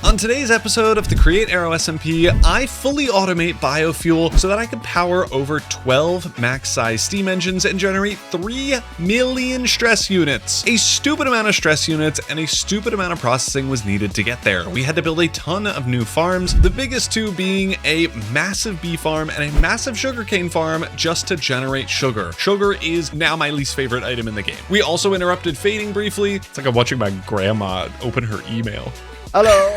On today's episode of the Create Aero SMP, I fully automate biofuel so that I can power over 12 max-size steam engines and generate 3 million stress units. A stupid amount of stress units and a stupid amount of processing was needed to get there. We had to build a ton of new farms, the biggest two being a massive bee farm and a massive sugarcane farm just to generate sugar. Sugar is now my least favorite item in the game. We also interrupted fading briefly. It's like I'm watching my grandma open her email. Hello!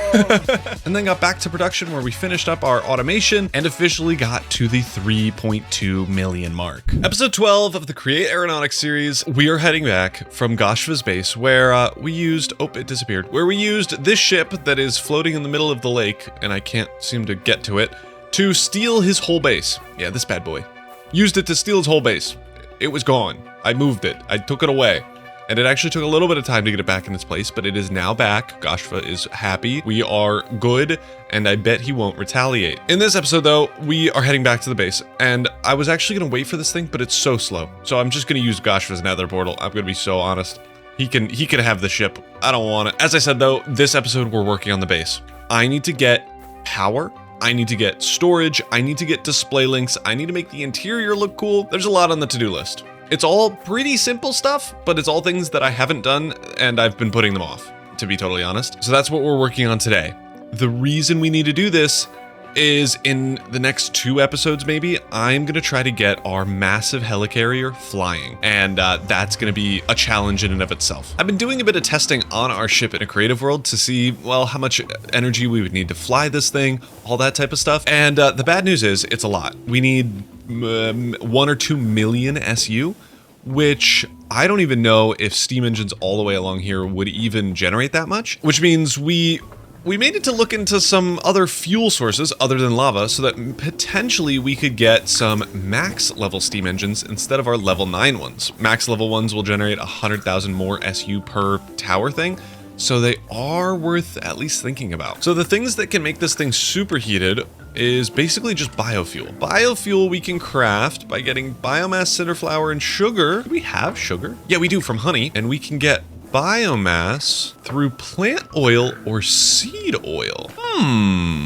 And then got back to production where we finished up our automation and officially got to the 3.2 million mark. Episode 12 of the Create Aeronautics series, we are heading back from Goshva's base where we used, oh, it disappeared, where we used this ship that is floating in the middle of the lake, and I can't seem to get to it, to steal his whole base. Yeah, this bad boy. Used it to steal his whole base. It was gone. I moved it. I took it away. And it actually took a little bit of time to get it back in its place, but it is now back. Goshva is happy. We are good, and I bet he won't retaliate. In this episode, though, we are heading back to the base, and I was actually going to wait for this thing, but it's so slow. So I'm just going to use Goshva's nether portal. I'm going to be so honest. He can have the ship. I don't want it. As I said, though, this episode, we're working on the base. I need to get power. I need to get storage. I need to get display links. I need to make the interior look cool. There's a lot on the to-do list. It's all pretty simple stuff, but it's all things that I haven't done and I've been putting them off, to be totally honest. So that's what we're working on today. The reason we need to do this is in the next 2 episodes, maybe, I'm going to try to get our massive helicarrier flying. And that's going to be a challenge in and of itself. I've been doing a bit of testing on our ship in a creative world to see, well, how much energy we would need to fly this thing, all that type of stuff. And the bad news is it's a lot. We need 1 or 2 million SU, which I don't even know if steam engines all the way along here would even generate that much, which means we made it to look into some other fuel sources other than lava so that potentially we could get some max level steam engines instead of our level 9 ones. Max level ones will generate 100,000 more SU per tower thing. So they are worth at least thinking about. So the things that can make this thing superheated is basically just biofuel. Biofuel we can craft by getting biomass, cinder flour, and sugar. Do we have sugar? Yeah, we do, from honey. And we can get biomass through plant oil or seed oil.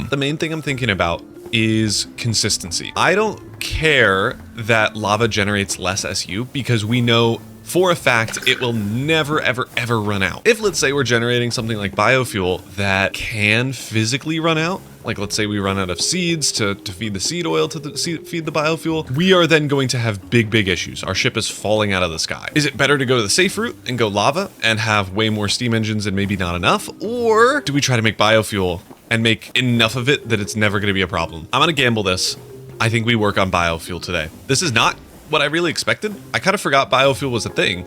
The main thing I'm thinking about is consistency. I don't care that lava generates less SU because we know for a fact, it will never, ever, ever run out. If, let's say, we're generating something like biofuel that can physically run out, like let's say we run out of seeds to feed the seed oil to feed the biofuel, we are then going to have big issues. Our ship is falling out of the sky. Is it better to go to the safe route and go lava and have way more steam engines and maybe not enough? Or do we try to make biofuel and make enough of it that it's never going to be a problem? I'm going to gamble this. I think we work on biofuel today. This is not what I really expected. I kind of forgot biofuel was a thing,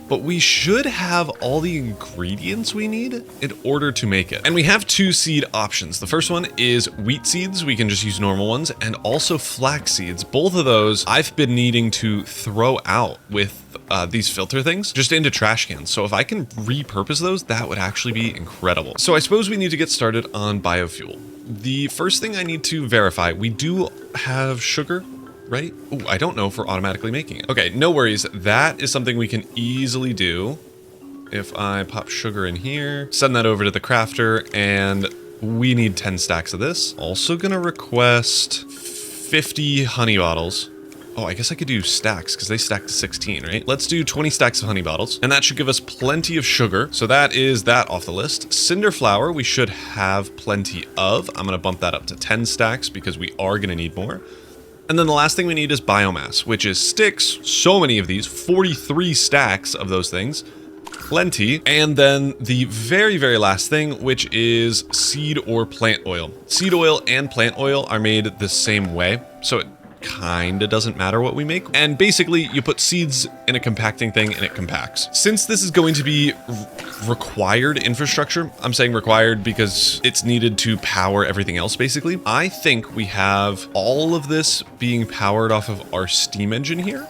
but we should have all the ingredients we need in order to make it. And we have 2 seed options. The first one is wheat seeds. We can just use normal ones, and also flax seeds. Both of those I've been needing to throw out with these filter things just into trash cans. So if I can repurpose those, that would actually be incredible. So I suppose we need to get started on biofuel. The first thing I need to verify, we do have sugar, right? Oh, I don't know if we're automatically making it. Okay, no worries. That is something we can easily do. If I pop sugar in here, send that over to the crafter, and we need 10 stacks of this. Also gonna request 50 honey bottles. Oh, I guess I could do stacks because they stack to 16, right? Let's do 20 stacks of honey bottles, and that should give us plenty of sugar. So that is that off the list. Cinder flour, we should have plenty of. I'm gonna bump that up to 10 stacks because we are gonna need more. And then the last thing we need is biomass, which is sticks. So many of these, 43 stacks of those things. Plenty. And then the very last thing, which is seed or plant oil. Seed oil and plant oil are made the same way, so it kinda doesn't matter what we make. And basically, you put seeds in a compacting thing and it compacts. Since this is going to be required infrastructure, I'm saying required because it's needed to power everything else, basically. I think we have all of this being powered off of our steam engine here.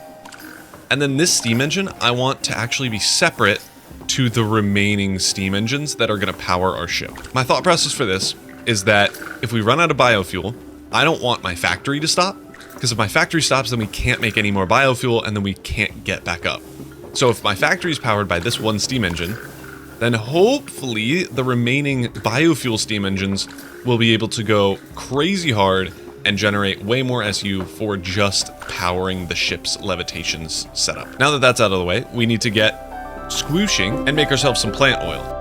And then this steam engine, I want to actually be separate to the remaining steam engines that are gonna power our ship. My thought process for this is that if we run out of biofuel, I don't want my factory to stop. Because if my factory stops, then we can't make any more biofuel, and then we can't get back up. So if my factory is powered by this one steam engine, then hopefully the remaining biofuel steam engines will be able to go crazy hard and generate way more SU for just powering the ship's levitations setup. Now that that's out of the way, we need to get squooshing and make ourselves some plant oil.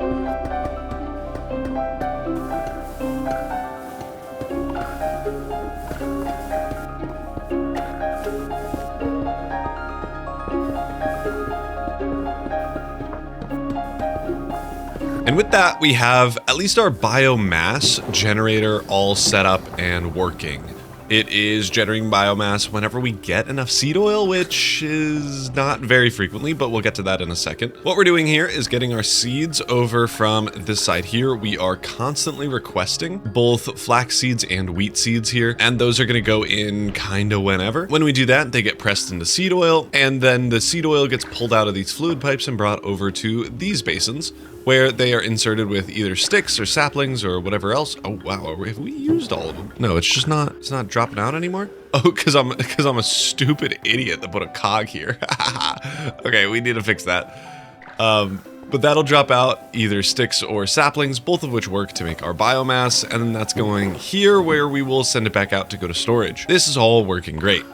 And with that, we have at least our biomass generator all set up and working. It is generating biomass whenever we get enough seed oil, which is not very frequently, but we'll get to that in a second. What we're doing here is getting our seeds over from this side here. We are constantly requesting both flax seeds and wheat seeds here, and those are going to go in kind of whenever. When we do that, they get pressed into seed oil, and then the seed oil gets pulled out of these fluid pipes and brought over to these basins, where they are inserted with either sticks or saplings or whatever else. Oh wow, have we used all of them? No, it's not dropping out anymore. Oh, because I'm a stupid idiot that put a cog here. Okay, we need to fix that. But that'll drop out either sticks or saplings, both of which work to make our biomass, and then that's going here where we will send it back out to go to storage. This is all working great.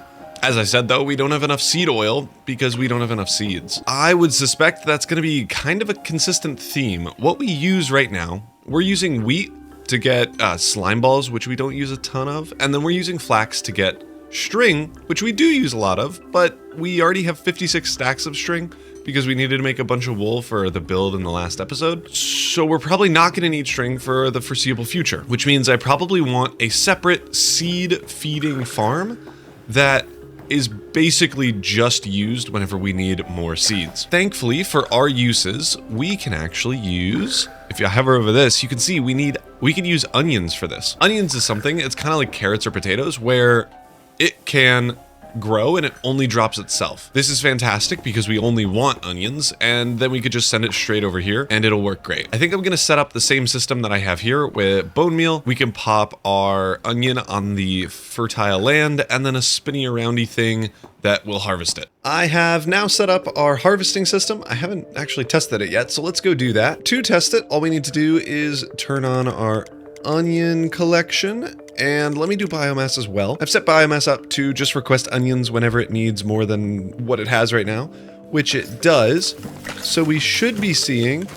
As I said, though, we don't have enough seed oil because we don't have enough seeds. I would suspect that's going to be kind of a consistent theme. What we use right now, we're using wheat to get slime balls, which we don't use a ton of, and then we're using flax to get string, which we do use a lot of, but we already have 56 stacks of string because we needed to make a bunch of wool for the build in the last episode. So we're probably not going to need string for the foreseeable future, which means I probably want a separate seed feeding farm that is basically just used whenever we need more seeds. Thankfully, for our uses, we can actually use, if you hover over this, you can see we can use onions for this. Onions is something, it's kind of like carrots or potatoes, where it can grow and it only drops itself. This is fantastic because we only want onions, and then we could just send it straight over here and it'll work great. I think I'm gonna set up the same system that I have here with bone meal. We can pop our onion on the fertile land and then a spinny aroundy thing that will harvest it. I have now set up our harvesting system. I haven't actually tested it yet, so let's go do that. To test it, all we need to do is turn on our onion collection, and let me do biomass as well. I've set biomass up to just request onions whenever it needs more than what it has right now, which it does. So we should be seeing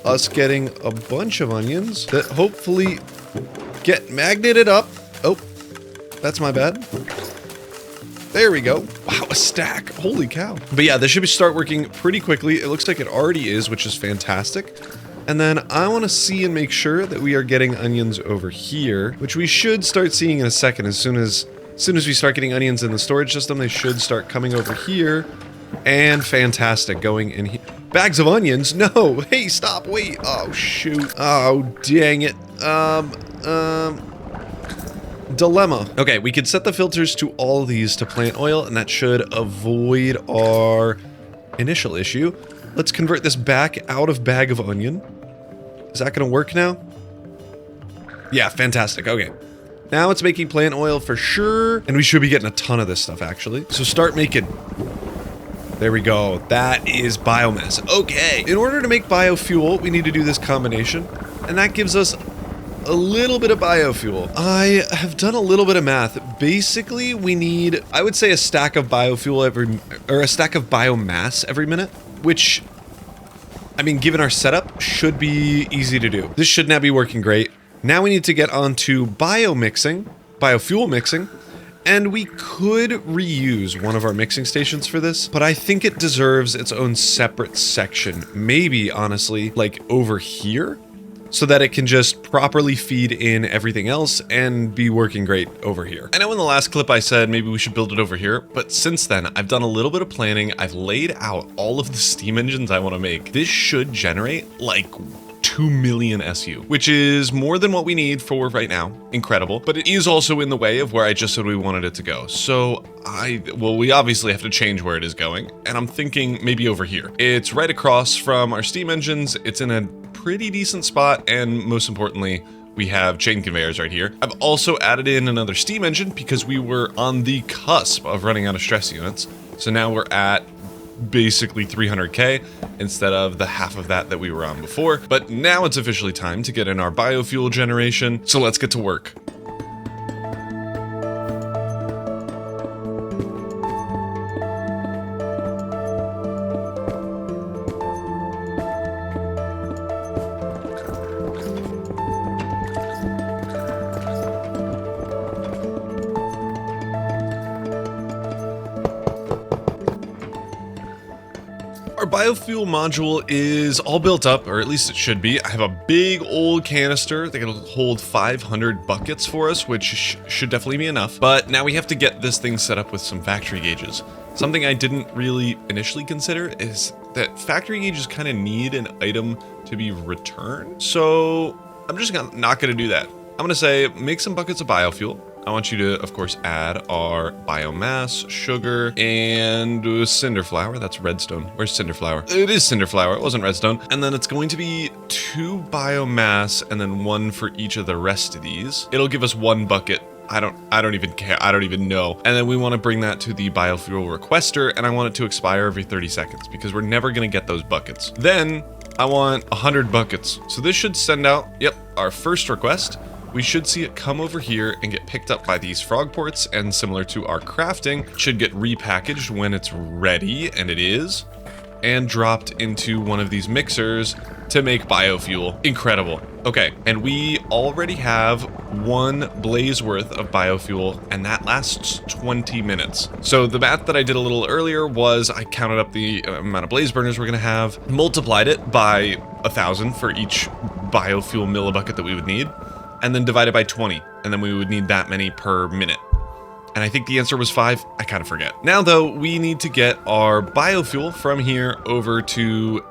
us getting a bunch of onions that hopefully get magneted up. Oh, that's my bad. There we go. Wow, a stack. Holy cow. But yeah, this should start working pretty quickly. It looks like it already is, which is fantastic. And then I want to see and make sure that we are getting onions over here, which we should start seeing in a second. As soon as we start getting onions in the storage system, they should start coming over here. And fantastic, going in here. Bags of onions? No, hey, stop, wait. Oh, shoot. Oh, dang it. Dilemma. Okay, we could set the filters to all of these to plant oil, and that should avoid our initial issue. Let's convert this back out of bag of onion. Is that going to work now? Yeah, fantastic. Okay. Now it's making plant oil for sure. And we should be getting a ton of this stuff, actually. So start making. There we go. That is biomass. Okay. In order to make biofuel, we need to do this combination. And that gives us a little bit of biofuel. I have done a little bit of math. Basically, we need, I would say, a stack of biofuel a stack of biomass every minute. Which, I mean, given our setup, should be easy to do. This should now be working great. Now we need to get onto biofuel mixing, and we could reuse one of our mixing stations for this, but I think it deserves its own separate section. Maybe, honestly, like over here, so that it can just properly feed in everything else and be working great over here. I know in the last clip I said maybe we should build it over here, but since then I've done a little bit of planning. I've laid out all of the steam engines I want to make. This should generate like 2 million SU, which is more than what we need for right now. Incredible. But it is also in the way of where I just said we wanted it to go. So we obviously have to change where it is going. And I'm thinking maybe over here. It's right across from our steam engines. It's in a pretty decent spot, and most importantly, we have chain conveyors right here. I've also added in another steam engine because we were on the cusp of running out of stress units. So now we're at basically 300k instead of the half of that we were on before. But now it's officially time to get in our biofuel generation, so let's get to work. Our biofuel module is all built up, or at least it should be. I have a big old canister that can hold 500 buckets for us, which should definitely be enough. But now we have to get this thing set up with some factory gauges. Something I didn't really initially consider is that factory gauges kind of need an item to be returned. So I'm just not going to do that. I'm going to say make some buckets of biofuel. I want you to, of course, add our biomass, sugar, and cinder flour. That's redstone. Where's cinder flour? It is cinder flour. It wasn't redstone. And then it's going to be 2 biomass and then 1 for each of the rest of these. It'll give us 1 bucket. I don't even care. I don't even know. And then we want to bring that to the biofuel requester, and I want it to expire every 30 seconds because we're never going to get those buckets. Then I want 100 buckets. So this should send out, yep, our first request. We should see it come over here and get picked up by these frog ports, and similar to our crafting, should get repackaged when it's ready, and it is, and dropped into one of these mixers to make biofuel. Incredible. Okay, and we already have 1 blaze worth of biofuel, and that lasts 20 minutes. So the math that I did a little earlier was I counted up the amount of blaze burners we're gonna have, multiplied it by 1,000 for each biofuel millibucket that we would need, and then divided by 20, and then we would need that many per minute. And I think the answer was 5. I kind of forget. Now though, we need to get our biofuel from here over to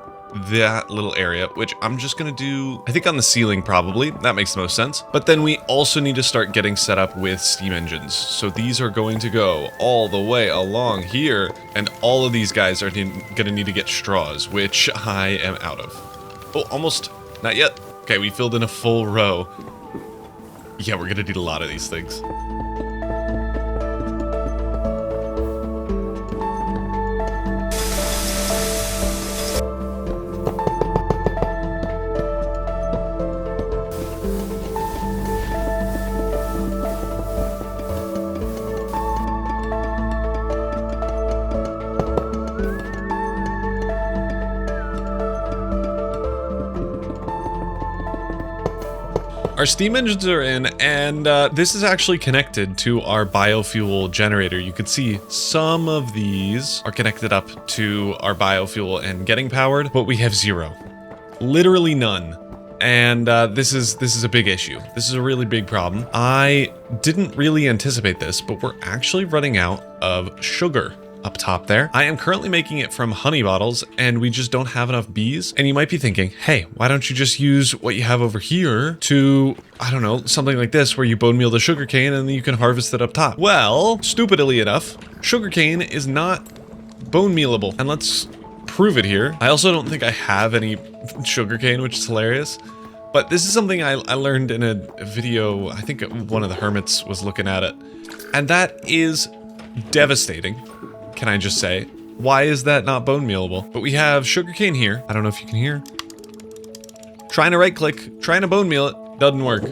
that little area, which I'm just gonna do, I think on the ceiling probably. That makes the most sense. But then we also need to start getting set up with steam engines. So these are going to go all the way along here, and all of these guys are gonna need to get straws, which I am out of. Oh, almost. Not yet. Okay, we filled in a full row. Yeah, we're gonna need a lot of these things. Our steam engines are in, and this is actually connected to our biofuel generator. You can see some of these are connected up to our biofuel and getting powered, but we have 0. Literally none. And this is a big issue. This is a really big problem. I didn't really anticipate this, but we're actually running out of sugar up top there. I am currently making it from honey bottles, and we just don't have enough bees. And you might be thinking, hey, why don't you just use what you have over here to, I don't know, something like this where you bone meal the sugarcane and then you can harvest it up top. Well, stupidly enough, sugarcane is not bone mealable, and let's prove it here. I also don't think I have any sugarcane, which is hilarious. But this is something I learned in a video. I think one of the hermits was looking at it, and that is devastating. Can I just say, why is that not bone mealable? But we have sugarcane here. I don't know if you can hear. Trying to right click, trying to bone meal it, doesn't work.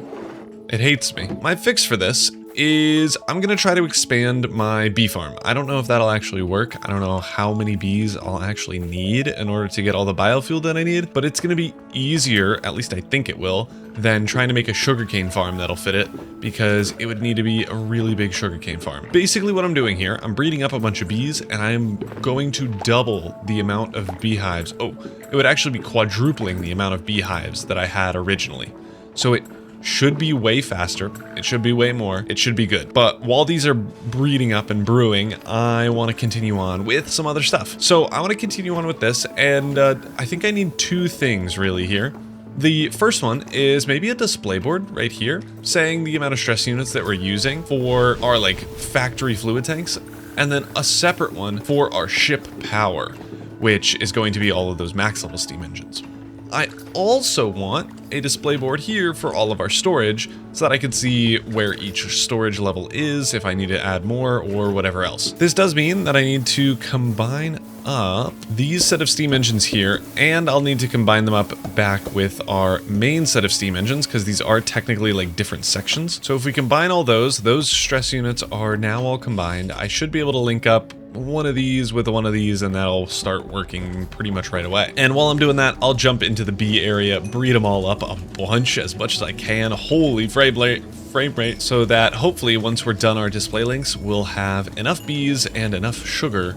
It hates me. My fix for this is I'm gonna try to expand my bee farm. I don't know if that'll actually work. I don't know how many bees I'll actually need in order to get all the biofuel that I need, but it's gonna be easier, at least I think it will, than trying to make a sugarcane farm that'll fit it, because it would need to be a really big sugarcane farm. Basically what I'm doing here, I'm breeding up a bunch of bees, and I'm going to double the amount of beehives. Oh, it would actually be quadrupling the amount of beehives that I had originally. So it should be way faster, it should be way more, it should be good. But while these are breeding up and brewing, I want to continue on with some other stuff. So I want to continue on with this, and I think I need 2 things really here. The first one is maybe a display board right here saying the amount of stress units that we're using for our like factory fluid tanks, and then a separate one for our ship power, which is going to be all of those max level steam engines. I also want a display board here for all of our storage so that I can see where each storage level is, if I need to add more or whatever else. This does mean that I need to combine up these set of steam engines here, and I'll need to combine them up back with our main set of steam engines because these are technically like different sections. So if we combine all those stress units are now all combined. I should be able to link up one of these with one of these, and that'll start working pretty much right away. And while I'm doing that, I'll jump into the B area, breed them all up a bunch, as much as I can. Holy frame rate, so that hopefully once we're done our display links, we'll have enough bees and enough sugar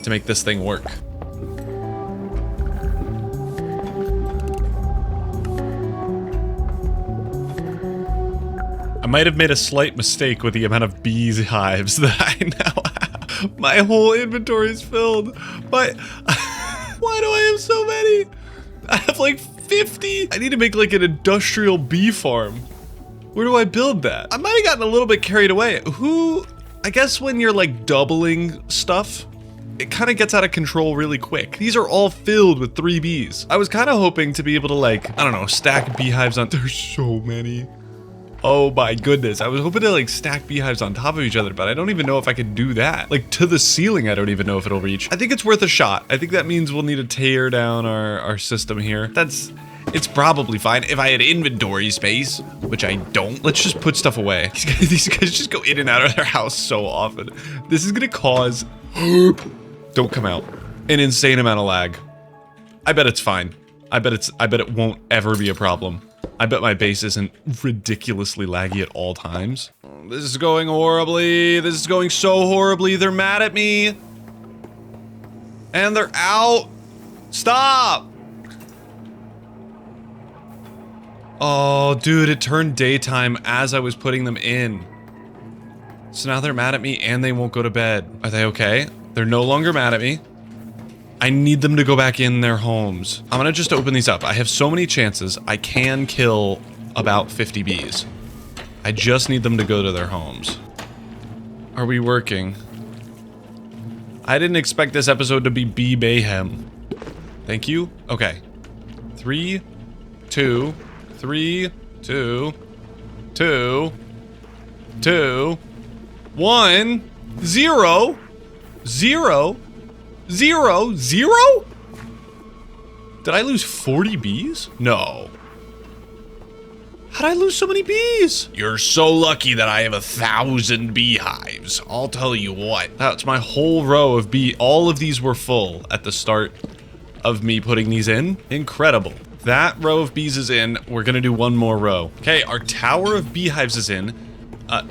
to make this thing work. I might have made a slight mistake with the amount of bees hives that I now have. My whole inventory is filled, but why do I have so many? I have like 50. I need to make like an industrial bee farm. Where do I build that? I might have gotten a little bit carried away. I guess when you're like doubling stuff, it kind of gets out of control really quick. These are all filled with 3 bees. I was kind of hoping to be able to like, I don't know, stack beehives on. There's so many. Oh my goodness. I was hoping to like stack beehives on top of each other, but I don't even know if I could do that. Like to the ceiling, I don't even know if it'll reach. I think it's worth a shot. I think that means we'll need to tear down our system here. It's probably fine. If I had inventory space, which I don't, let's just put stuff away. These guys just go in and out of their house so often. This is gonna cause, don't come out, an insane amount of lag. I bet it's fine. I bet it won't ever be a problem. I bet my base isn't ridiculously laggy at all times. This is going horribly. This is going so horribly. They're mad at me. And they're out. Stop. Oh, dude, it turned daytime as I was putting them in. So now they're mad at me and they won't go to bed. Are they okay? They're no longer mad at me. I need them to go back in their homes. I'm gonna just open these up. I have so many chances. I can kill about 50 bees. I just need them to go to their homes. Are we working? I didn't expect this episode to be bee mayhem. Thank you. Okay. 3, 2, 3, 2, 2, 2, 1, 0, 0, 0, 0? Did I lose 40 bees? No. How'd I lose so many bees? You're so lucky that I have 1,000 beehives. I'll tell you what. That's my whole row of bee. All of these were full at the start of me putting these in. Incredible. That row of bees is in. We're gonna do one more row. Okay, our tower of beehives is in.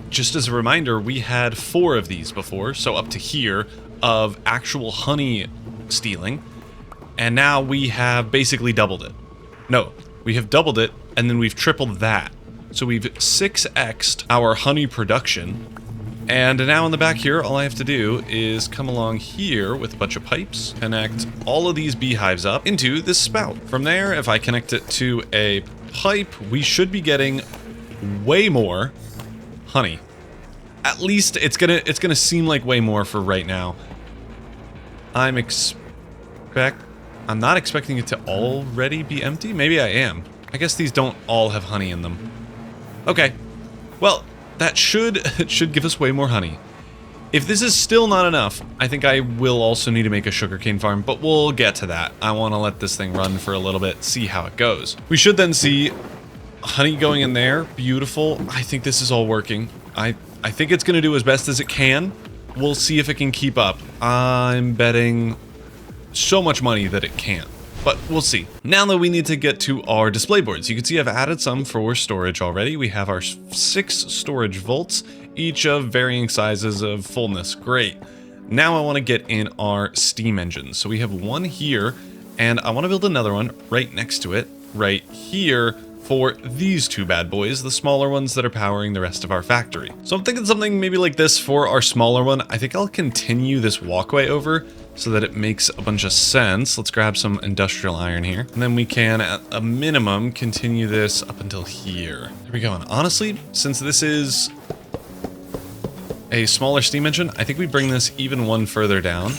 Just as a reminder, we had 4 of these before, so up to here of actual honey stealing, and now we have basically doubled it. No, we have doubled it, and then we've tripled that. So we've 6x'd our honey production, and now in the back here, all I have to do is come along here with a bunch of pipes, connect all of these beehives up into this spout. From there, if I connect it to a pipe, we should be getting way more honey. At least it's gonna seem like way more for right now. I'm not expecting it to already be empty. Maybe I am. I guess these don't all have honey in them. Okay. Well, that should give us way more honey. If this is still not enough, I think I will also need to make a sugarcane farm, but we'll get to that. I want to let this thing run for a little bit, see how it goes. We should then see honey going in there. Beautiful. I think this is all working. I think it's going to do as best as it can. We'll see if it can keep up. I'm betting so much money that it can't, but we'll see. Now that we need to get to our display boards, you can see I've added some for storage already. We have our 6 storage vaults, each of varying sizes of fullness. Great. Now I want to get in our steam engines. So we have one here, and I want to build another one right next to it, right here, for these 2 bad boys, the smaller ones that are powering the rest of our factory. So I'm thinking something maybe like this for our smaller one. I think I'll continue this walkway over so that it makes a bunch of sense. Let's grab some industrial iron here, and then we can, at a minimum, continue this up until here. There we go. And honestly, since this is a smaller steam engine, I think we bring this even one further down,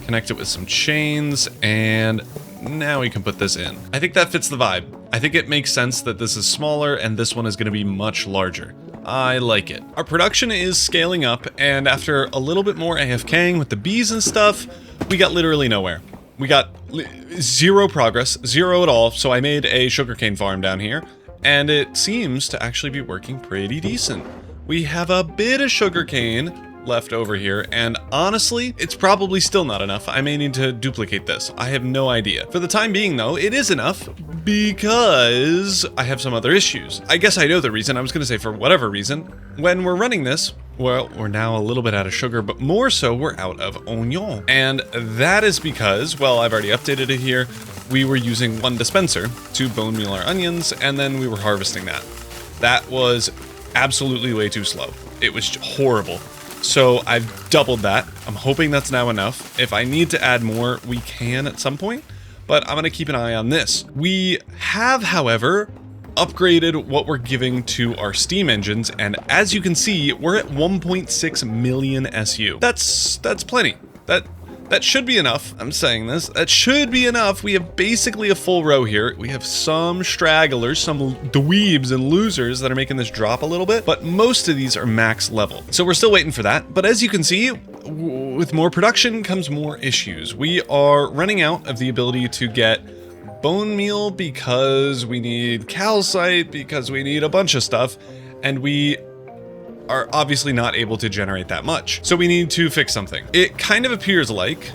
connect it with some chains, and Now we can put this in. I think that fits the vibe. I think it makes sense that this is smaller and this one is going to be much larger. I like it. Our production is scaling up, and after a little bit more AFKing with the bees and stuff, we got literally nowhere. We got zero progress, zero at all, so I made a sugarcane farm down here, and it seems to actually be working pretty decent. We have a bit of sugarcane left over here, and honestly, it's probably still not enough. I may need to duplicate this. I have no idea. For the time being, though, it is enough because I have some other issues. I guess I know the reason. I was going to say for whatever reason. When we're running this, well, we're now a little bit out of sugar, but more so we're out of oignon. And that is because, well, I've already updated it here. We were using one dispenser to bone meal our onions, and then we were harvesting that. That was absolutely way too slow. It was horrible. So I've doubled that. I'm hoping that's now enough. If I need to add more, we can at some point, but I'm gonna keep an eye on this. We have, however, upgraded what we're giving to our steam engines, and as you can see, we're at 1.6 million SU. That's plenty. That should be enough. I'm saying this. That should be enough. We have basically a full row here. We have some stragglers, some dweebs and losers that are making this drop a little bit, but most of these are max level. So we're still waiting for that. But as you can see, with more production comes more issues. We are running out of the ability to get bone meal because we need calcite, because we need a bunch of stuff, and we are obviously not able to generate that much. So we need to fix something. It kind of appears like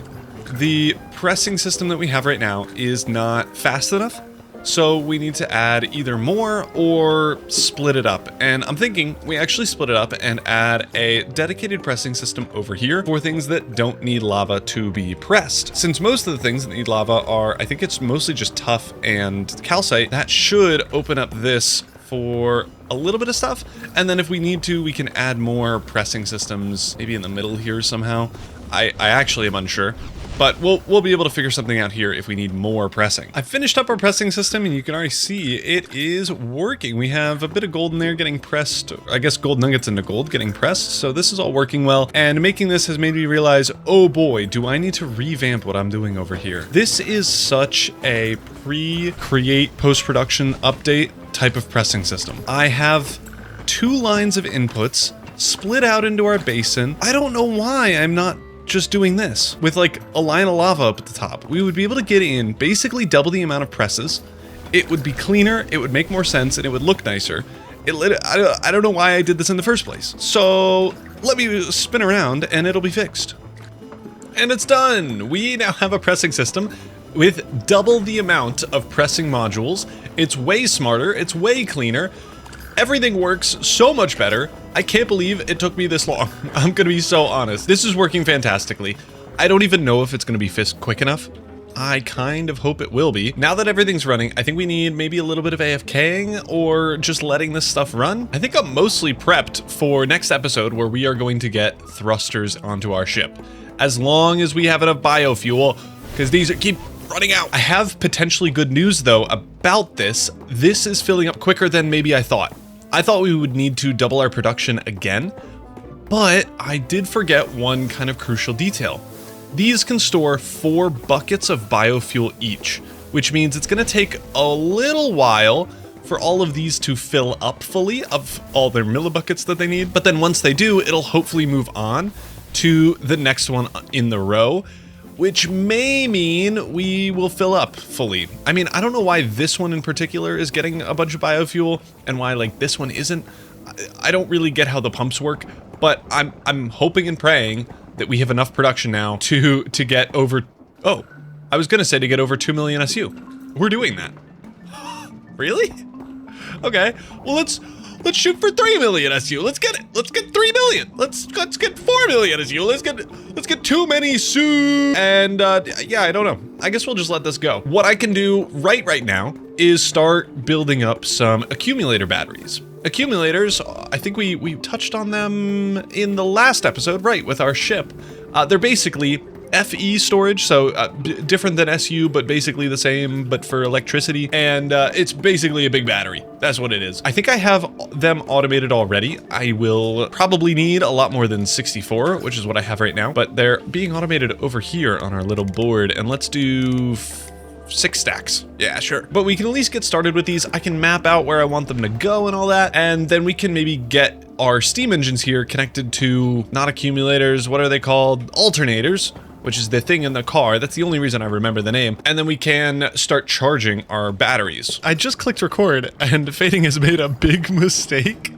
the pressing system that we have right now is not fast enough. So we need to add either more or split it up. And I'm thinking we actually split it up and add a dedicated pressing system over here for things that don't need lava to be pressed. Since most of the things that need lava are, I think it's mostly just tuff and calcite, that should open up this for a little bit of stuff, and then if we need to, we can add more pressing systems, maybe in the middle here somehow. I actually am unsure, but we'll be able to figure something out here if we need more pressing. I finished up our pressing system, and you can already see it is working. We have a bit of gold in there getting pressed, I guess gold nuggets into gold getting pressed, so this is all working well, and making this has made me realize, oh boy, do I need to revamp what I'm doing over here. This is such a pre-create post-production update type of pressing system. I have 2 lines of inputs split out into our basin. I don't know why I'm not just doing this with like a line of lava up at the top. We would be able to get in basically double the amount of presses. It would be cleaner, it would make more sense, and it would look nicer. I don't know why I did this in the first place. So let me spin around and it'll be fixed. And it's done. We now have a pressing system with double the amount of pressing modules. It's way smarter, it's way cleaner. Everything works so much better. I can't believe it took me this long. I'm gonna be so honest. This is working fantastically. I don't even know if it's gonna be fixed quick enough. I kind of hope it will be. Now that everything's running, I think we need maybe a little bit of AFKing or just letting this stuff run. I think I'm mostly prepped for next episode where we are going to get thrusters onto our ship. As long as we have enough biofuel, because these keep running out. I have potentially good news though about this. This is filling up quicker than maybe I thought. I thought we would need to double our production again, but I did forget one kind of crucial detail. These can store 4 buckets of biofuel each, which means it's going to take a little while for all of these to fill up fully of all their millibuckets that they need. But then once they do, it'll hopefully move on to the next one in the row, which may mean we will fill up fully. I mean, I don't know why this one in particular is getting a bunch of biofuel and why like this one isn't. I don't really get how the pumps work, but I'm hoping and praying that we have enough production now to get over, oh, I was gonna say to get over 2 million SU. We're doing that. Really? Okay, well let's shoot for 3 million SU. Let's get it. Let's get 3 million. Let's get 4 million SU. Let's get too many soon. And yeah, I don't know. I guess we'll just let this go. What I can do right now is start building up some accumulator batteries. Accumulators, I think we touched on them in the last episode, right, with our ship. They're basically FE storage, so different than SU, but basically the same, but for electricity. And it's basically a big battery. That's what it is. I think I have them automated already. I will probably need a lot more than 64, which is what I have right now, but they're being automated over here on our little board. And let's do 6 stacks. Yeah, sure. But we can at least get started with these. I can map out where I want them to go and all that. And then we can maybe get our steam engines here connected to, not accumulators, what are they called? Alternators, which is the thing in the car. That's the only reason I remember the name. And then we can start charging our batteries. I just clicked record and Fading has made a big mistake.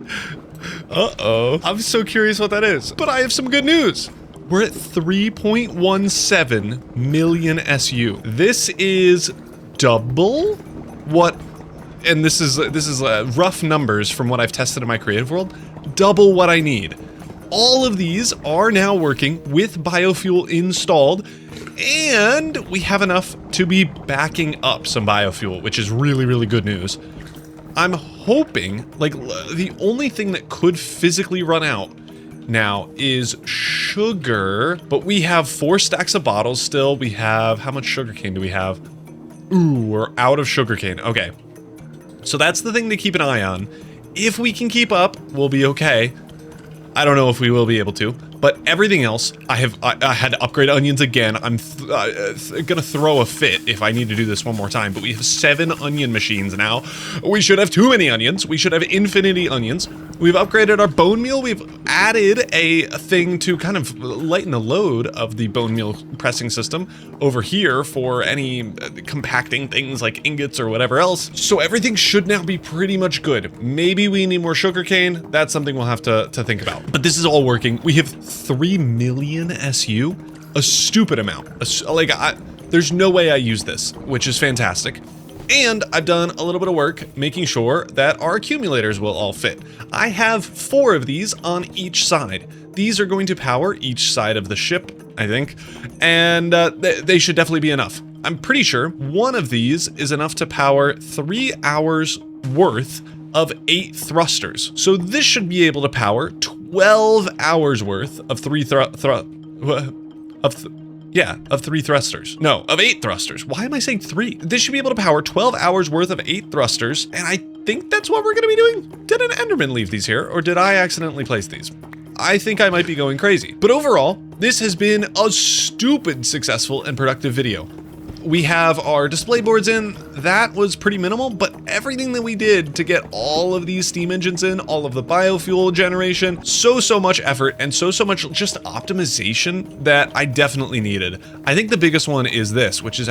Uh-oh. I'm so curious what that is. But I have some good news. We're at 3.17 million SU. This is double what, and this is rough numbers from what I've tested in my creative world, double what I need. All of these are now working with biofuel installed, and we have enough to be backing up some biofuel, which is really, really good news. I'm hoping, like, the only thing that could physically run out now is sugar, but we have 4 stacks of bottles still. We have, how much sugarcane do we have? Ooh, we're out of sugarcane. Okay. So that's the thing to keep an eye on. If we can keep up, we'll be okay. I don't know if we will be able to, but everything else, I had to upgrade onions again. I'm gonna throw a fit if I need to do this one more time, but we have 7 onion machines now. We should have too many onions. We should have infinity onions. We've upgraded our bone meal. We've added a thing to kind of lighten the load of the bone meal pressing system over here for any compacting things like ingots or whatever else. So everything should now be pretty much good. Maybe we need more sugarcane. That's something we'll have to think about. But this is all working. We have 3 million SU, a stupid amount. There's no way I use this, which is fantastic. And I've done a little bit of work making sure that our accumulators will all fit. I have 4 of these on each side. These are going to power each side of the ship, I think, and they should definitely be enough. I'm pretty sure one of these is enough to power 3 hours worth of 8 thrusters. So this should be able to power 12 hours worth of 3 thrusters. No, of 8 thrusters. Why am I saying 3? This should be able to power 12 hours worth of 8 thrusters, and I think that's what we're gonna be doing. Did an Enderman leave these here, or did I accidentally place these? I think I might be going crazy. But overall, this has been a stupid successful and productive video. We have our display boards in. That was pretty minimal, but everything that we did to get all of these steam engines in, all of the biofuel generation, so much effort and so much just optimization that I definitely needed. I think the biggest one is this, which is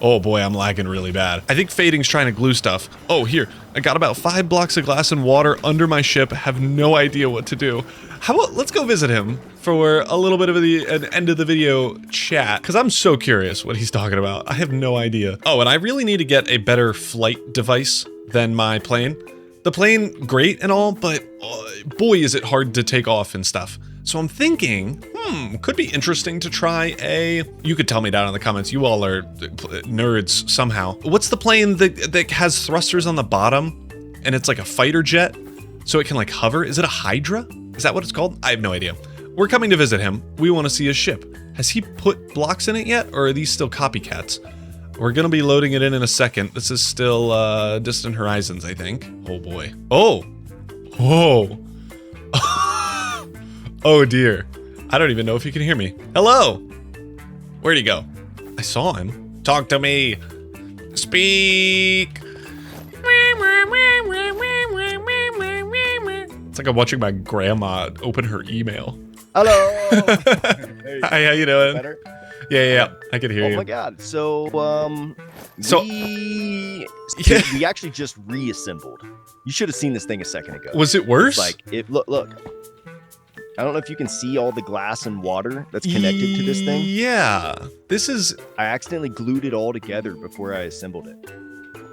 oh boy, I'm lagging really bad. I think Fading's trying to glue stuff. Oh, here, I got about 5 blocks of glass and water under my ship, have no idea what to do. How about, let's go visit him for a little bit of an end of the video chat, because I'm so curious what he's talking about. I have no idea. Oh, and I really need to get a better flight device than my plane. The plane, great and all, but boy, is it hard to take off and stuff. So I'm thinking, could be interesting to try you could tell me down in the comments, you all are nerds somehow. What's the plane that has thrusters on the bottom and it's like a fighter jet so it can like hover? Is it a Hydra? Is that what it's called? I have no idea. We're coming to visit him. We want to see his ship. Has he put blocks in it yet, or are these still copycats? We're gonna be loading it in a second. This is still Distant Horizons, I think. Oh boy. Oh! Oh dear. I don't even know if you can hear me. Hello! Where'd he go? I saw him. Talk to me! Speak! It's like I'm watching my grandma open her email. Hello! Hey. Hi, how you doing? Better? Yeah, I can hear you. Oh my god, so, we actually just reassembled. You should have seen this thing a second ago. Was it worse? Look. I don't know if you can see all the glass and water that's connected to this thing. Yeah, this is... I accidentally glued it all together before I assembled it.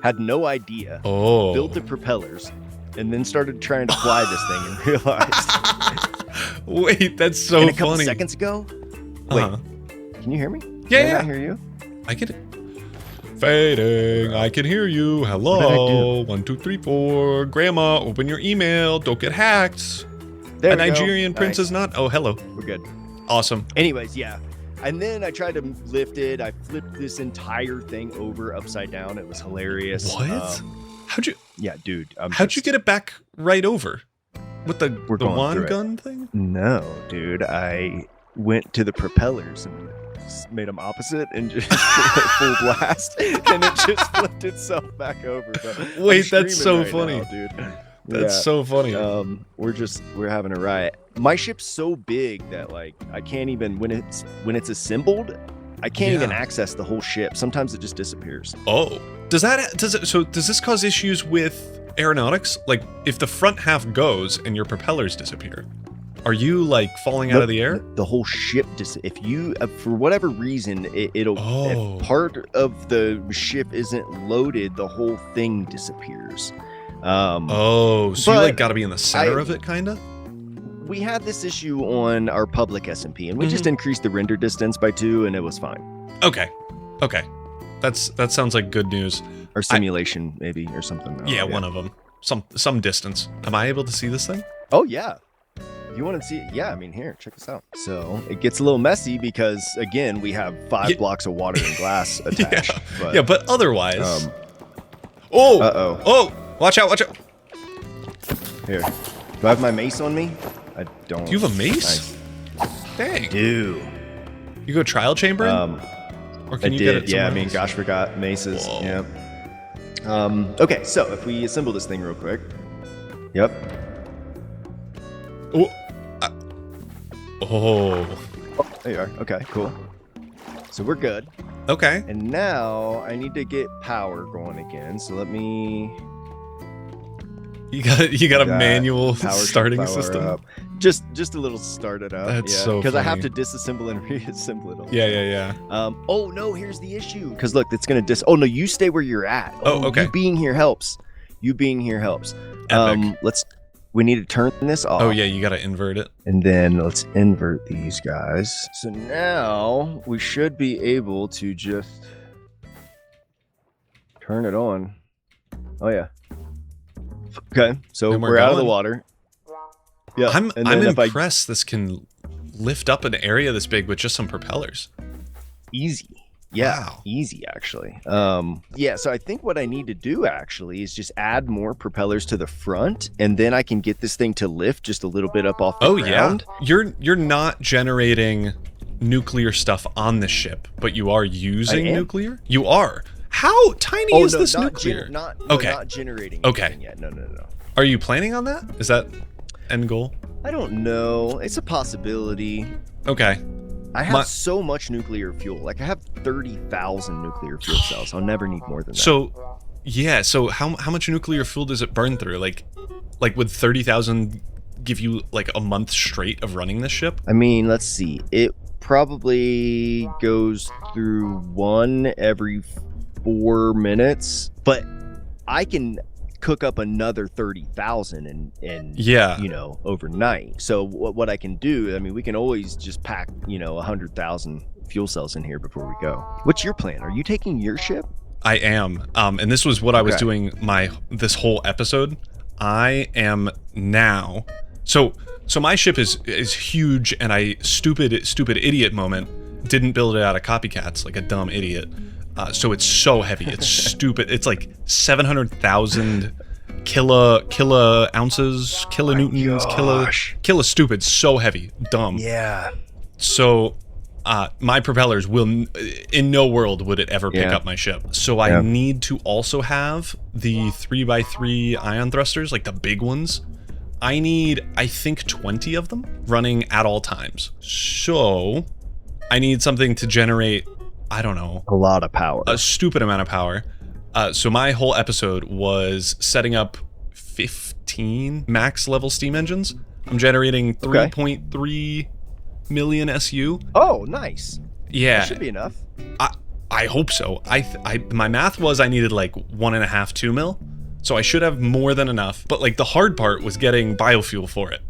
Had no idea. Oh. Built the propellers, and then started trying to fly this thing and realized... Wait, that's so funny. And a couple seconds ago? Wait, can you hear me? Yeah. I hear you? I can... Fading, I can hear you. Hello. 1, 2, 3, 4. Grandma, open your email. Don't get hacked. There a Nigerian prince is not? Oh, hello. We're good. Awesome. Anyways, yeah. And then I tried to lift it. I flipped this entire thing over upside down. It was hilarious. What? How'd you... Yeah, dude. How'd you get it back right over? With the wand gun thing? No, dude. I went to the propellers and made them opposite and just full blast, and it just flipped itself back over. But Wait, that's so right funny, now, dude. That's so funny. We're having a riot. My ship's so big that like I can't even when it's assembled, I can't even access the whole ship. Sometimes it just disappears. Oh, does this cause issues with aeronautics? Like if the front half goes and your propellers disappear, are you like falling out of the air? The whole ship if you for whatever reason it'll if part of the ship isn't loaded, the whole thing disappears. So you like got to be in the center of it, kind of. We had this issue on our public SMP, and we just increased the render distance by 2, and it was fine. Okay. That sounds like good news. Or simulation, maybe, or something. One of them. Some distance. Am I able to see this thing? Oh yeah. You want to see it? Yeah, I mean, here, check this out. So it gets a little messy because again, we have 5 blocks of water and glass attached. But otherwise. Oh, watch out! Here, do I have my mace on me? I don't. Do you have a mace? Dang. Dude. You go trial chamber? Or can you get it? Yeah, I mean, gosh, forgot maces. Whoa. Yeah. Okay, so if we assemble this thing real quick. Yep. There you are. Okay, cool. So we're good. Okay. And now I need to get power going again. So let me. You got a manual starting system. Up. Just a little start it up. That's so funny. Because I have to disassemble and reassemble it all. Yeah. Oh no, here's the issue. Because look, it's gonna Oh no, you stay where you're at. Okay. You being here helps. Epic. We need to turn this off. Oh yeah, you gotta invert it. And then let's invert these guys. So now we should be able to just turn it on. Oh yeah. Okay, so we're out of the water. Yeah, I'm impressed this can lift up an area this big with just some propellers. Easy. Yeah, wow. Easy actually. Yeah, so I think what I need to do actually is just add more propellers to the front, and then I can get this thing to lift just a little bit up off the ground. Yeah. You're not generating nuclear stuff on the ship, but you are using nuclear? You are. How tiny is this nuclear? Not generating anything yet. No. Are you planning on that? Is that end goal? I don't know. It's a possibility. Okay. I have so much nuclear fuel. Like I have 30,000 nuclear fuel cells. I'll never need more than that. So how much nuclear fuel does it burn through? Like would 30,000 give you like a month straight of running this ship? I mean, let's see. It probably goes through 1 every 4 minutes, but I can cook up another 30,000 and overnight. So what I can do, I mean, we can always just pack 100,000 fuel cells in here before we go. What's your plan? Are you taking your ship? I am, and this was what I was doing this whole episode. I am now. So my ship is huge, and I stupid idiot moment didn't build it out of copycats like a dumb idiot. So it's so heavy. It's stupid. It's like 700,000 ounces, kilonewtons, kilo stupid. So heavy. Dumb. Yeah. So my propellers will, in no world would it ever pick up my ship. So I need to also have the 3x3 ion thrusters, like the big ones. I need, I think, 20 of them running at all times. So I need something to generate, I don't know, a lot of power, a stupid amount of power. So my whole episode was setting up 15 max level steam engines. I'm generating 3.3 million SU. Oh, nice. Yeah, that should be enough. I hope so. My math was I needed like 1.5, 2 mil. So I should have more than enough. But like the hard part was getting biofuel for it.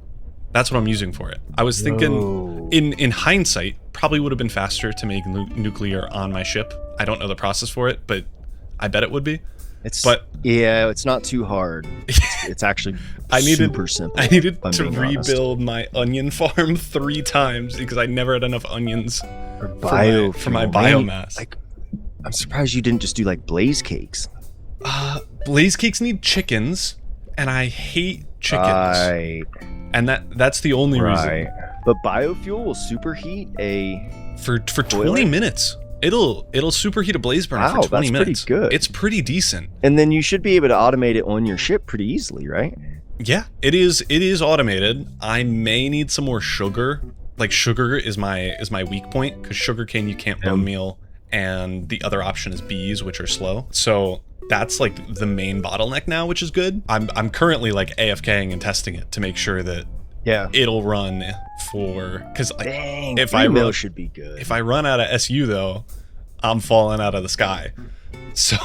That's what I'm using for it. I was thinking, in hindsight, probably would have been faster to make nuclear on my ship. I don't know the process for it, but I bet it would be. It's not too hard. It's actually super simple. I needed to rebuild my onion farm 3 times because I never had enough onions for my biomass. Like, I'm surprised you didn't just do like blaze cakes. Blaze cakes need chickens, and I hate chickens. Right. And that's the only reason. But biofuel will superheat a For 20 minutes. It'll superheat a blaze burner for 20 minutes. Pretty good. It's pretty decent. And then you should be able to automate it on your ship pretty easily, right? Yeah, it is automated. I may need some more sugar. Like sugar is my weak point, because sugarcane you can't bone meal, and the other option is bees, which are slow. So that's like the main bottleneck now, which is good. I'm currently like AFKing and testing it to make sure that it'll run for, because if I run, should be good. If I run out of SU though, I'm falling out of the sky. So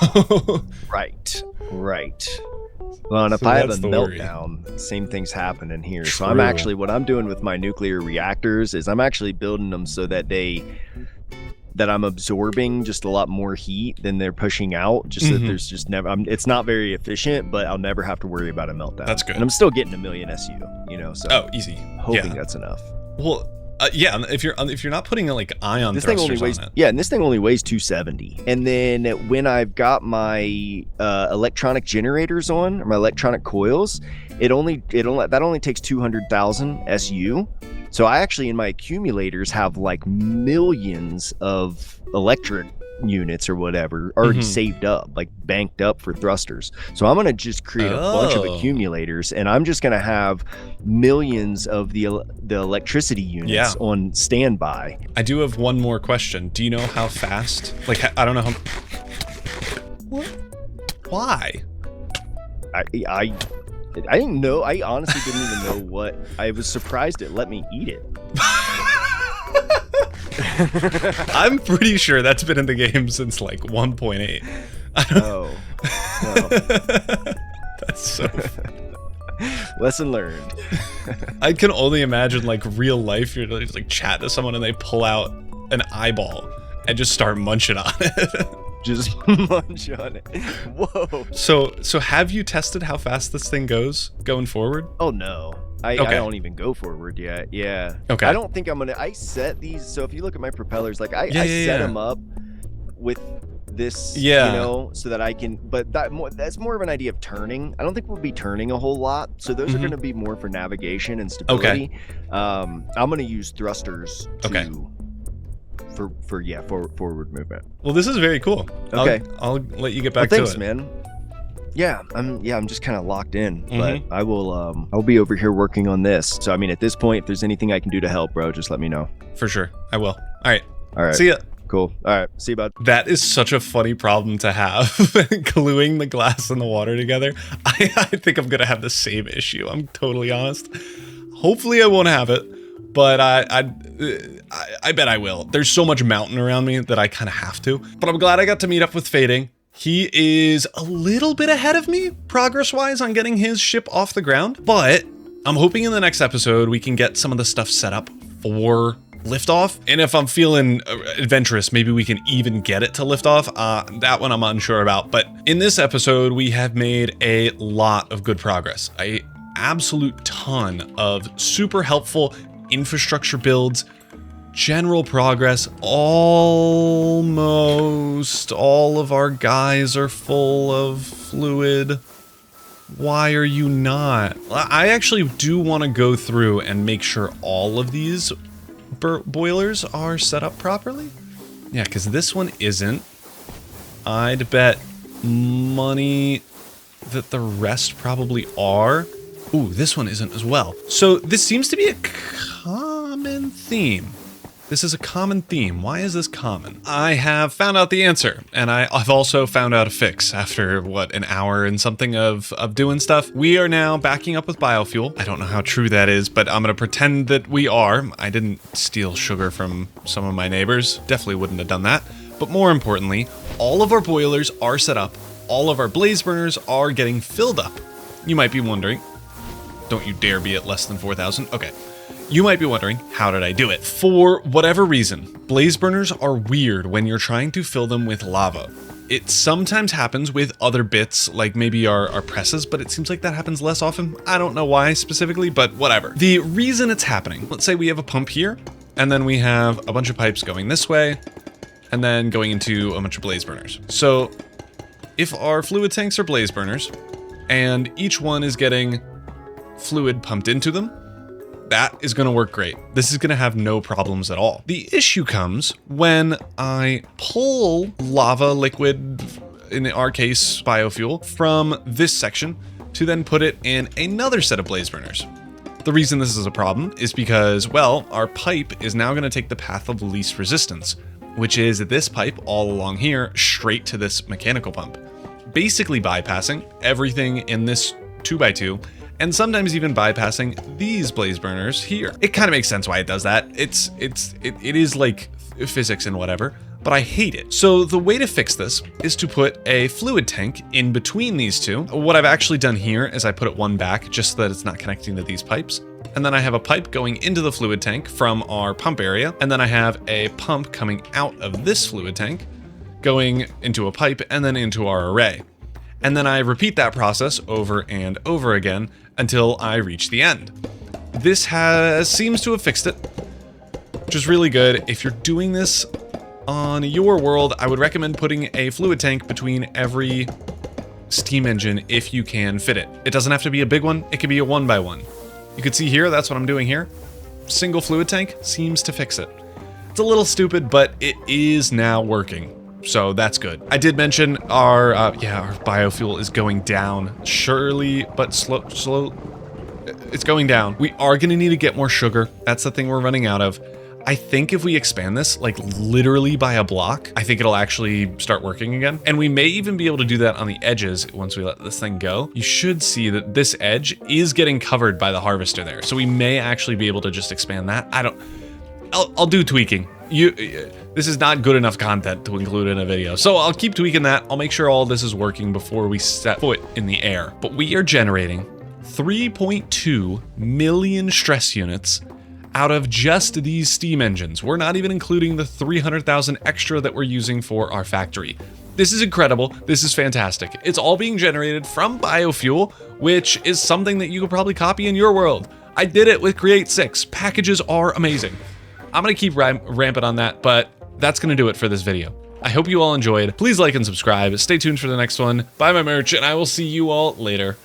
right. Well, and if I have a meltdown, same thing's happening here. True. So what I'm doing with my nuclear reactors is I'm actually building them so that I'm absorbing just a lot more heat than they're pushing out, just so that there's just never, it's not very efficient, but I'll never have to worry about a meltdown. That's good. And I'm still getting 1 million SU, so easy. Hoping that's enough. Well, if you're not putting like ion thrusters on it. Yeah, and this thing only weighs 270. And then when I've got my electronic generators on, or my electronic coils, that only takes 200,000 SU. So I actually, in my accumulators, have like millions of electric units or whatever already saved up, like banked up for thrusters. So I'm gonna just create a bunch of accumulators, and I'm just gonna have millions of the electricity units on standby. I do have one more question. Do you know how fast? Like, I don't know how. What? Why? I didn't know. I honestly didn't even know what. I was surprised it let me eat it. I'm pretty sure that's been in the game since like 1.8. Oh. Well. That's so lesson learned. I can only imagine like real life, you're just like chat to someone and they pull out an eyeball and just start munching on it. Just munch on it. Whoa. So have you tested how fast this thing goes going forward? Oh no. I don't even go forward yet. Yeah. Okay. I don't think I'm gonna. I set these. So if you look at my propellers, like I set them up with this, so that I can. But that's more of an idea of turning. I don't think we'll be turning a whole lot. So those are going to be more for navigation and stability. Okay. I'm going to use thrusters for forward movement. Well, this is very cool. Okay. I'll let you get back to thanks, it. Man. Yeah, I'm just kind of locked in, but I will I'll be over here working on this. So I mean, at this point, if there's anything I can do to help, bro, just let me know. For sure. I will. All right. See ya. Cool. All right. See you, bud. That is such a funny problem to have. Gluing the glass and the water together. I think I'm going to have the same issue. I'm totally honest. Hopefully I won't have it, but I bet I will. There's so much mountain around me that I kind of have to. But I'm glad I got to meet up with Fading. He is a little bit ahead of me progress-wise on getting his ship off the ground, but I'm hoping in the next episode we can get some of the stuff set up for liftoff. And if I'm feeling adventurous, maybe we can even get it to liftoff. That one I'm unsure about. But in this episode, we have made a lot of good progress. An absolute ton of super helpful infrastructure builds, general progress. Almost all of our guys are full of fluid. Why are you not? I actually do want to go through and make sure all of these boilers are set up properly. Yeah, because this one isn't. I'd bet money that the rest probably are. Ooh, this one isn't as well. So this seems to be a common theme. This is a common theme. Why is this common? I have found out the answer, and I've also found out a fix after, what, an hour and something of doing stuff. We are now backing up with biofuel. I don't know how true that is, but I'm gonna pretend that we are. I didn't steal sugar from some of my neighbors. Definitely wouldn't have done that. But more importantly, all of our boilers are set up. All of our blaze burners are getting filled up. You might be wondering, don't you dare be at less than 4,000. Okay. You might be wondering, how did I do it? For whatever reason, blaze burners are weird when you're trying to fill them with lava. It sometimes happens with other bits, like maybe our presses, but it seems like that happens less often. I don't know why specifically, but whatever. The reason it's happening, let's say we have a pump here, and then we have a bunch of pipes going this way, and then going into a bunch of blaze burners. So if our fluid tanks are blaze burners, and each one is getting fluid pumped into them, that is going to work great. This is going to have no problems at all. The issue comes when I pull lava, liquid, in our case, biofuel, from this section to then put it in another set of blaze burners. The reason this is a problem is because, well, our pipe is now going to take the path of least resistance, which is this pipe all along here straight to this mechanical pump, basically bypassing everything in this 2x2 and sometimes even bypassing these blaze burners here. It kind of makes sense why it does that. It is like physics and whatever, but I hate it. So the way to fix this is to put a fluid tank in between these two. What I've actually done here is I put it one back just so that it's not connecting to these pipes. And then I have a pipe going into the fluid tank from our pump area. And then I have a pump coming out of this fluid tank, going into a pipe and then into our array. And then I repeat that process over and over again until I reach the end. This seems to have fixed it, which is really good. If you're doing this on your world, I would recommend putting a fluid tank between every steam engine if you can fit it. It doesn't have to be a big one, it could be a 1x1. You can see here, that's what I'm doing here. Single fluid tank seems to fix it. It's a little stupid, but it is now working. So that's good. I did mention our biofuel is going down, surely, but slow. It's going down. We are gonna need to get more sugar. That's the thing we're running out of. I think if we expand this, like literally by a block, I think it'll actually start working again. And we may even be able to do that on the edges once we let this thing go. You should see that this edge is getting covered by the harvester there. So we may actually be able to just expand that. I'll do tweaking. This is not good enough content to include in a video. So I'll keep tweaking that. I'll make sure all this is working before we set foot in the air. But we are generating 3.2 million stress units out of just these steam engines. We're not even including the 300,000 extra that we're using for our factory. This is incredible. This is fantastic. It's all being generated from biofuel, which is something that you could probably copy in your world. I did it with Create 6. Packages are amazing. I'm gonna keep ramping on that, but that's gonna do it for this video. I hope you all enjoyed. Please like and subscribe. Stay tuned for the next one. Buy my merch, and I will see you all later.